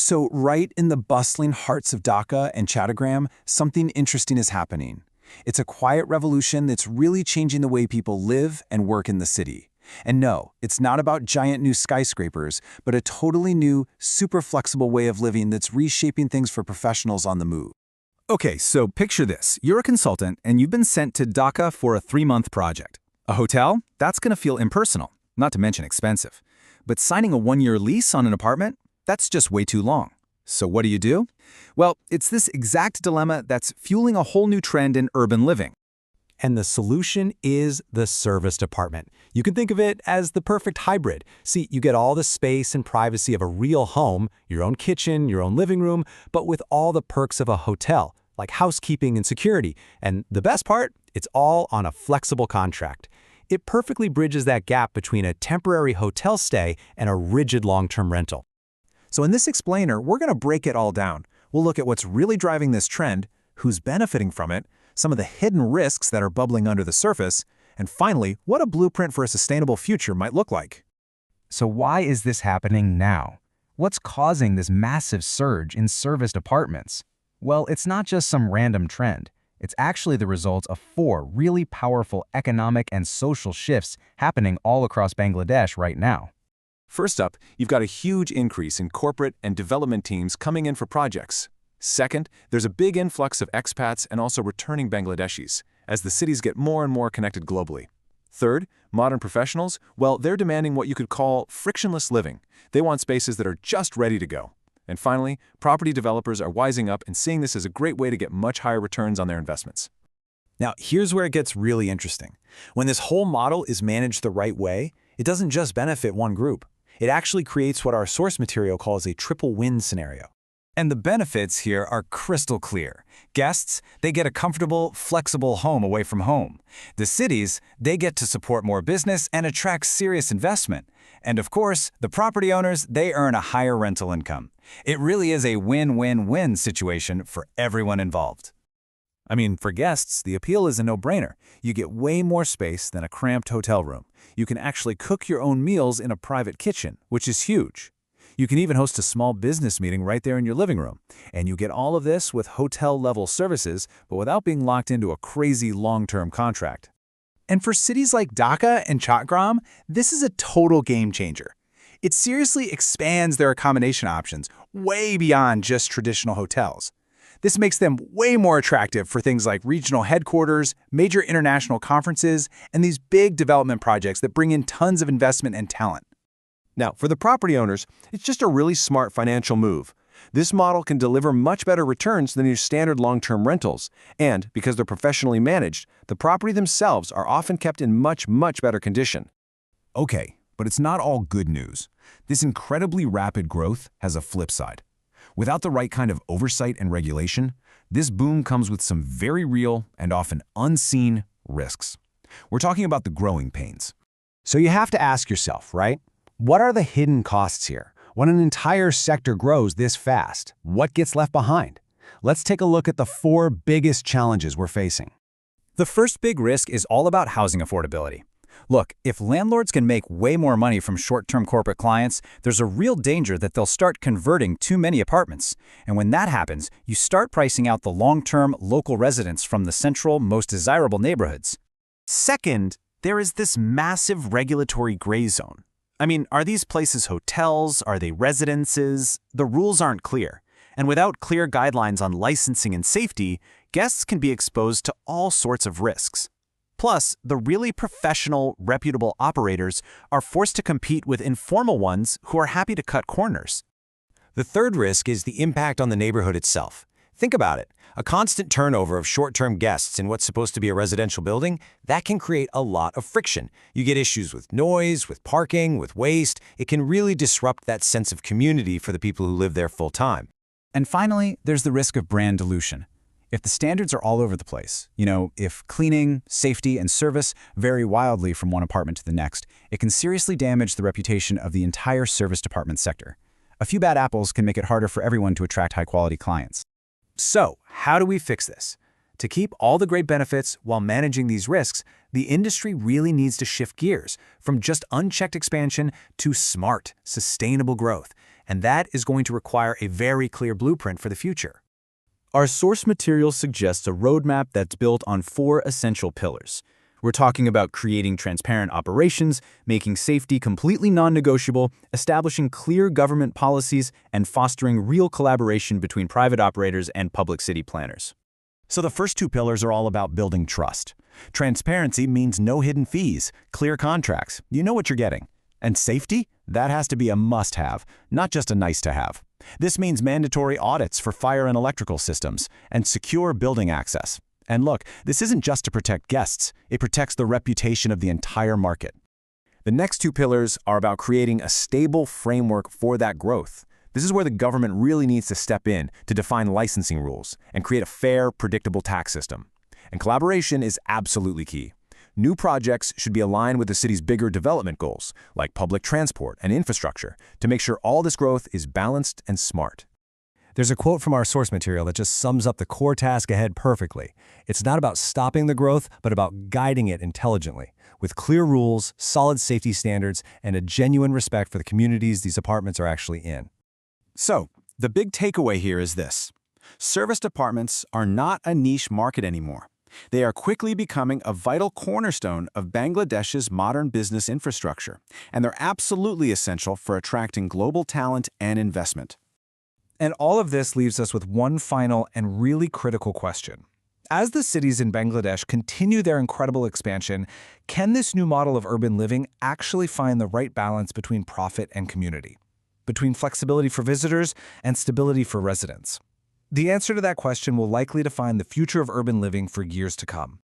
So right in the bustling hearts of Dhaka and Chattogram, something interesting is happening. It's a quiet revolution that's really changing the way people live and work in the city. And no, it's not about giant new skyscrapers, but a totally new, super flexible way of living that's reshaping things for professionals on the move. Okay, so picture this. You're a consultant and you've been sent to Dhaka for a 3-month project. A hotel? That's going to feel impersonal, not to mention expensive. But signing a 1-year lease on an apartment? That's just way too long. So what do? Well, it's this exact dilemma that's fueling a whole new trend in urban living. And the solution is the serviced apartment. You can think of it as the perfect hybrid. See, you get all the space and privacy of a real home, your own kitchen, your own living room, but with all the perks of a hotel, like housekeeping and security. And the best part? It's all on a flexible contract. It perfectly bridges that gap between a temporary hotel stay and a rigid long-term rental. So in this explainer, we're going to break it all down. We'll look at what's really driving this trend, who's benefiting from it, some of the hidden risks that are bubbling under the surface, and finally, what a blueprint for a sustainable future might look like. So why is this happening now? What's causing this massive surge in serviced apartments? Well, it's not just some random trend. It's actually the result of 4 really powerful economic and social shifts happening all across Bangladesh right now. First up, you've got a huge increase in corporate and development teams coming in for projects. Second, there's a big influx of expats and also returning Bangladeshis, as the cities get more and more connected globally. Third, modern professionals, well, they're demanding what you could call frictionless living. They want spaces that are just ready to go. And finally, property developers are wising up and seeing this as a great way to get much higher returns on their investments. Now, here's where it gets really interesting. When this whole model is managed the right way, it doesn't just benefit one group. It actually creates what our source material calls a triple win scenario. And the benefits here are crystal clear. Guests, they get a comfortable, flexible home away from home. The cities, they get to support more business and attract serious investment. And of course, the property owners, they earn a higher rental income. It really is a win-win-win situation for everyone involved. I mean, for guests, the appeal is a no-brainer. You get way more space than a cramped hotel room. You can actually cook your own meals in a private kitchen, which is huge. You can even host a small business meeting right there in your living room. And you get all of this with hotel-level services, but without being locked into a crazy long-term contract. And for cities like Dhaka and Chattogram, this is a total game changer. It seriously expands their accommodation options way beyond just traditional hotels. This makes them way more attractive for things like regional headquarters, major international conferences, and these big development projects that bring in tons of investment and talent. Now, for the property owners, it's just a really smart financial move. This model can deliver much better returns than your standard long-term rentals, and because they're professionally managed, the property themselves are often kept in much better condition. Okay, but it's not all good news. This incredibly rapid growth has a flip side. Without the right kind of oversight and regulation, this boom comes with some very real and often unseen risks. We're talking about the growing pains. So you have to ask yourself, right? What are the hidden costs here? When an entire sector grows this fast, what gets left behind? Let's take a look at the 4 biggest challenges we're facing. The first big risk is all about housing affordability. Look, if landlords can make way more money from short-term corporate clients, there's a real danger that they'll start converting too many apartments. And when that happens, you start pricing out the long-term local residents from the central, most desirable neighborhoods. Second, there is this massive regulatory gray zone. I mean, are these places hotels? Are they residences? The rules aren't clear. And without clear guidelines on licensing and safety, guests can be exposed to all sorts of risks. Plus, the really professional, reputable operators are forced to compete with informal ones who are happy to cut corners. The third risk is the impact on the neighborhood itself. Think about it. A constant turnover of short-term guests in what's supposed to be a residential building, that can create a lot of friction. You get issues with noise, with parking, with waste. It can really disrupt that sense of community for the people who live there full-time. And finally, there's the risk of brand dilution. If the standards are all over the place, if cleaning, safety, and service vary wildly from one apartment to the next, it can seriously damage the reputation of the entire service department sector. A few bad apples can make it harder for everyone to attract high-quality clients. So, how do we fix this? To keep all the great benefits while managing these risks, the industry really needs to shift gears from just unchecked expansion to smart, sustainable growth. and that is going to require a very clear blueprint for the future. Our source material suggests a roadmap that's built on 4 essential pillars. We're talking about creating transparent operations, making safety completely non-negotiable, establishing clear government policies, and fostering real collaboration between private operators and public city planners. So the first 2 pillars are all about building trust. Transparency means no hidden fees, clear contracts, you know what you're getting. And safety? That has to be a must-have, not just a nice-to-have. This means mandatory audits for fire and electrical systems, and secure building access. And look, this isn't just to protect guests, it protects the reputation of the entire market. The next 2 pillars are about creating a stable framework for that growth. This is where the government really needs to step in to define licensing rules and create a fair, predictable tax system. And collaboration is absolutely key. New projects should be aligned with the city's bigger development goals, like public transport and infrastructure, to make sure all this growth is balanced and smart. There's a quote from our source material that just sums up the core task ahead perfectly. It's not about stopping the growth, but about guiding it intelligently, with clear rules, solid safety standards, and a genuine respect for the communities these apartments are actually in. So, the big takeaway here is this. Serviced apartments are not a niche market anymore. They are quickly becoming a vital cornerstone of Bangladesh's modern business infrastructure, and they're absolutely essential for attracting global talent and investment. And all of this leaves us with one final and really critical question. As the cities in Bangladesh continue their incredible expansion, can this new model of urban living actually find the right balance between profit and community? Between flexibility for visitors and stability for residents? The answer to that question will likely define the future of urban living for years to come.